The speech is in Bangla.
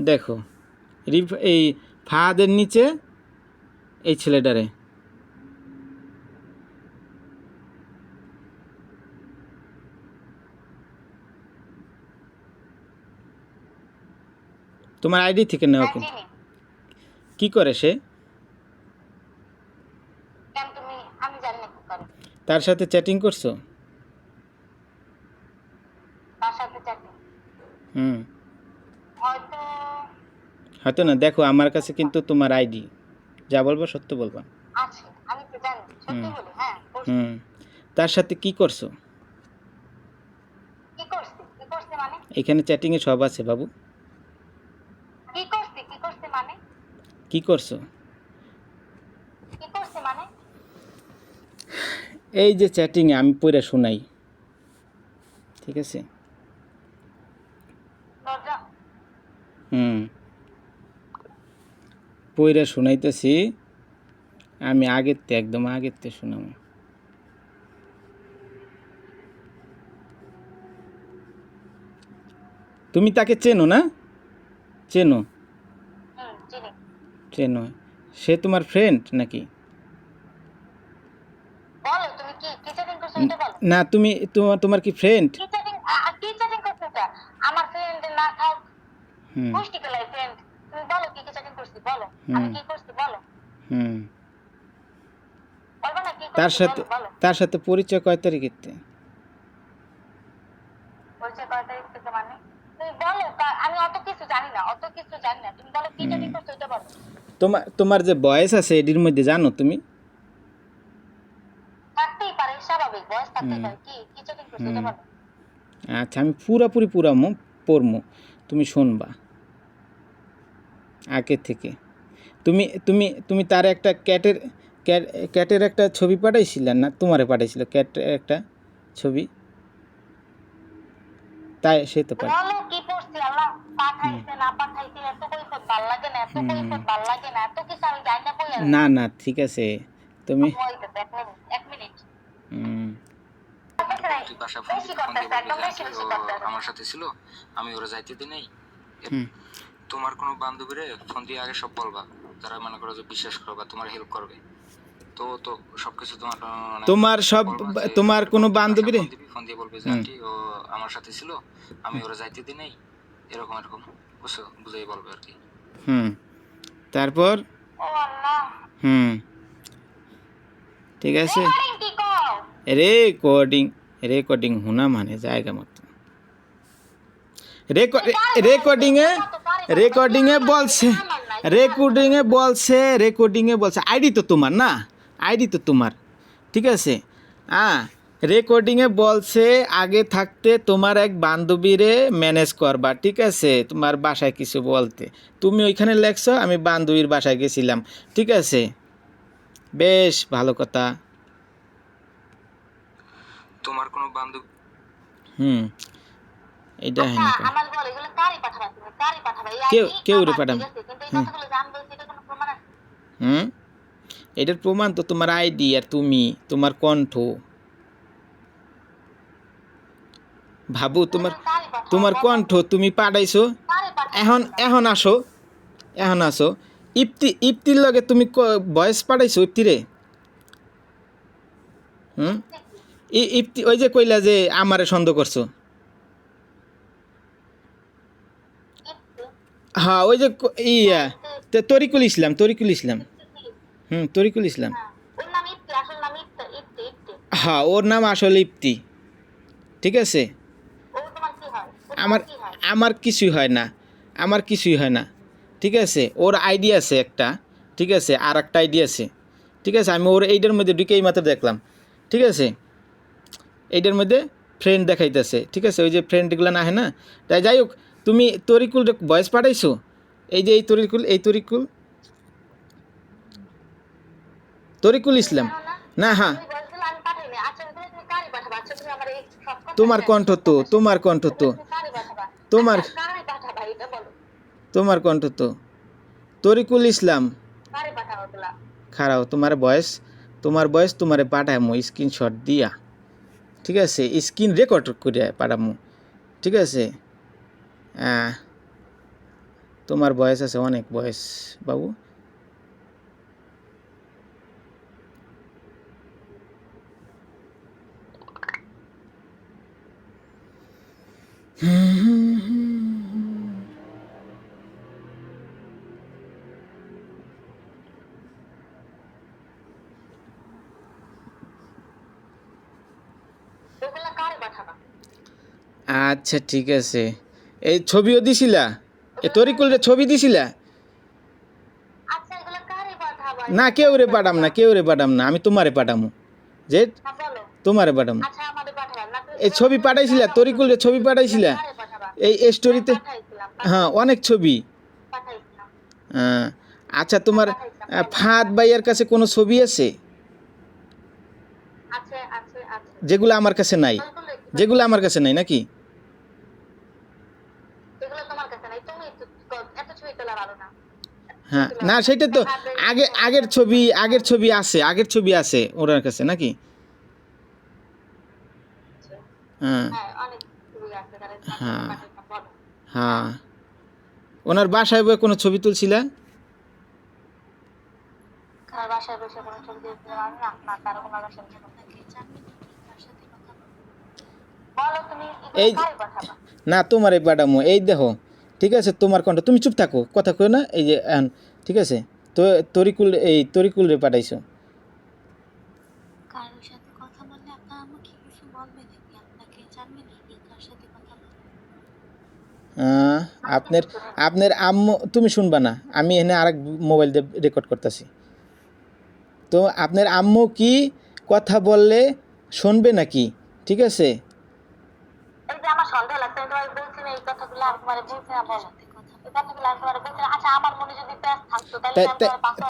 দেখো এই ফাহাদের নিচে এই ছেলেটারে তোমার আইডি থেকে নেওয়া হ্যাঁ, কিন্তু চিনি। কি করে সে? কেন আমি জানি না কি করে। তার সাথে চ্যাটিং করছো? তার সাথে chatting। হয়তো হয়তো না। দেখো আমার কাছে কিন্তু তোমার আইডি, যা বলবো সত্য বলবা। আছে, আমি তো জানি, সত্যি বলি। হ্যাঁ, করছি। তার সাথে কি করছো? কি করছি মানে? এখানে চ্যাটিংয়ে সব আছে বাবু। কি করছি মানে? কি করছো? কি করছি মানে? এই যে চ্যাটিংয়ে আমি পড়ে শোনাই, ঠিক আছে? দরজা পড়ে শোনাইতেছি আমি, একদম আগেরতে শোনাবো। তুমি তাকে চেনো না? চেনো? চিনি। চেনো। সে তোমার ফ্রেন্ড নাকি? বলো তুমি কি চ্যাটিং করছো এটা বলো। না, তুমি তোমার কি ফ্রেন্ড? কি চ্যাটিং করছো এটা? আমার ফ্রেন্ড না থাক, গোষ্ঠী কেলাই ফ্রেন্ড। তুমি বলো কি চ্যাটিং করছি, বলো। আমি কি করছি বলো। বলবা না কি করছি, বলো। তার সাথে পরিচয় কয় তারিখেতে? পরিচয় কয় তারিখ থেকে মানে? তুমি বলো। আমি অত কিছু জানি না, তুমি বলো কি চ্যাটিং করছো এটা বলো। তোমার যে বয়স আছে এটির মধ্যে জানো তুমি? থাকতেই পারে, স্বাভাবিক, বয়স থাকতেই পারে। কি চ্যাটিং করছো এটা বলো। আচ্ছা, আমি পুরাপুরি পড়মু, তুমি শুনবা আগে থেকে। তুমি তুমি তুমি তার একটা ক্যাটের একটা ছবি পাঠাইছিলেন না? তোমারে পাঠাইছিল ক্যাটের একটা ছবি, তাই সে তো বলো কি করছি। আল্লাহ পাঠাইছে না পাঠাইছে এত কৈফত ভাল লাগে না, এত কিছু আমি জানি না কই। না না, ঠিক আছে তুমি এক মিনিট। বাসা ফোন দিতে ফোন দিয়ে বলবে যে আন্টি ও আমার সাথে ছিল, আমি ওরা যাইতে দিই নাই। তোমার কোনো বান্ধবীরে ফোন দিয়ে আগে সব বলবা, তারা মনে করো যে বিশ্বাস করবা, তোমার হেল্প করবে। তো তো সবকিছু তোমার তোমার কোনো বান্ধবীরে ফোন দিয়ে বলবে যে আন্টি ও আমার সাথে ছিল, আমি ওরা যাইতে দিই নাই, এরকম বুঝছো, বুঝাই বলবে আর কি। তারপর ও আল্লাহ, ঠিক আছে। কি কও? রেকর্ডিং হোনা মানে জায়গা মতো রেকর্ডিংয়ে বলছে আইডি তো তোমার না, আইডি তো তোমার, ঠিক আছে? রেকর্ডিংয়ে বলছে আগে থাকতে তোমার এক বান্ধবীরে ম্যানেজ করবা, ঠিক আছে? তোমার বাসায় কিছু বলতে, তুমি ওইখানে লেখছো আমি বান্ধবীর বাসায় গেছিলাম, ঠিক আছে? বেশ ভালো কথা। তোমার কোনো বান্ধব এটা হয় না আমার বল, এগুলো কারি পাঠাবা, তুমি কারি পাঠাবা। কেউ পাঠাম। কিন্তু এই কথাগুলো জানবো, সেটা কোনো প্রমাণ আছে? এটার প্রমাণ তো তোমার আইডি আর তুমি, তোমার কণ্ঠ। ভাবু তোমার কণ্ঠ তুমি পাঠাইছো। এখন আসো ইপ্তির লগে তুমি ভয়েস পাঠাইছো ইপ্তিরে। ইপ্তি ওই যে কইলা যে আমারে সন্দেহ করছো। হ্যাঁ, ওই যে তরিকুল ইসলাম। তরিকুল ইসলাম। হ্যাঁ, ওর নাম আসলে ইপ্তি, ঠিক আছে? আমার কিছুই হয় না, ঠিক আছে? ওর আইডি আছে একটা, ঠিক আছে? আর একটা আইডি আছে, ঠিক আছে? আমি ওর এইটার মধ্যে ঢুকে এই মাত্র দেখলাম, ঠিক আছে? এইটার মধ্যে ফ্রেন্ড দেখাইতেছে, ঠিক আছে? ওই যে ফ্রেন্ডগুলো না হয় না, তাই যাই হোক, তুমি তরিকুল ভয়েস পাঠাইছো। এই যে এই তরিকুল ইসলাম না? হ্যাঁ, তোমার কণ্ঠ তো তোমার কণ্ঠ তো তরিকুল ইসলাম। খারাও তোমার বয়স তোমারে পাঠামো স্ক্রিনশট দিয়া, ঠিক আছে? স্ক্রিন রেকর্ড করে পাঠামো, ঠিক আছে? তোমার বয়স আছে অনেক বয়স বাবু। এগুলা কারে পাঠাবা? আচ্ছা ঠিক আছে, এই ছবিও দিছিলা, এ তরিকুলরে ছবি দিছিলা? আচ্ছা এগুলা কারে পাঠাবা? না কেউ রে পাঠাম না, কেউ রে পাঠাম না, আমি তোমারে পাঠামু, যে হ্যাঁ, বলো। তোমারে পাঠামু। আচ্ছা আমারে পাঠাবা না, তুমি এই ছবি পাঠাইছিলা, তরিকুলরে ছবি পাঠাইছিলা কারে পাঠাবা? এই স্টোরিতে? পাঠাইছিলাম, হ্যাঁ অনেক ছবি। পাঠাইছিলাম। হ্যাঁ, আচ্ছা তোমার ফাহাদ ভাইয়ের কাছে কোনো ছবি আছে আছে আছে আছে। যেগুলো আমার কাছে নাই? যেগুলো আমার কাছে নাই নাকি? এগুলো তোমার কাছে নাই, তুমি এত ছবি তোলা ভালো না। হ্যাঁ না সেটা তো আগের ছবি, আগের ছবি আছে, আগের ছবি আছে ওনার কাছে নাকি? হ্যাঁ হ্যাঁ অনেক ছবি আছে, তাহলে হ্যাঁ পাঠাইতাম, বলো। হ্যাঁ, ওনার বাসায় বয়ে কোনো ছবি তুলছিলা? কার বাসায় বসে কোনো ছবি দিয়েছিলাম আমি? না না, কারো কোনো বাসায় বসে কোনো ছবি দিয়েছিলাম। বলো তুমি এগুলো এই কারে পাঠাবা? না তোমার এই পাঠামো, এই দেখো ঠিক আছে তোমার কণ্ঠ, তুমি চুপ থাকো, কথা কই না, এই যে ঠিক আছে তো তরিকুল, এই তরিকুল রে পাঠাইছো। কারোর সাথে কথা বললে আপনার আমাকে কিছু বলবে নাকি? আপনাকে জানবে নাকি কার সাথে কথা বলবে? আপনার আপনার আম্মু, তুমি শুনবা না, আমি এখানে আরেক মোবাইল দিয়ে রেকর্ড করতেছি, তো আপনার আম্মু কি কথা বললে শুনবে নাকি? ঠিক আছে এই যে আমার সন্দেহ লাগছে, আমি তোমাকে বলছি না এই কথাগুলো, আমি তোমার বলছি না, বলো এই কথাগুলো আমি তোমার বলছি না। আচ্ছা আমার মনে যদি প্যাস থাকতো তাহলে আমি তোমার পাশে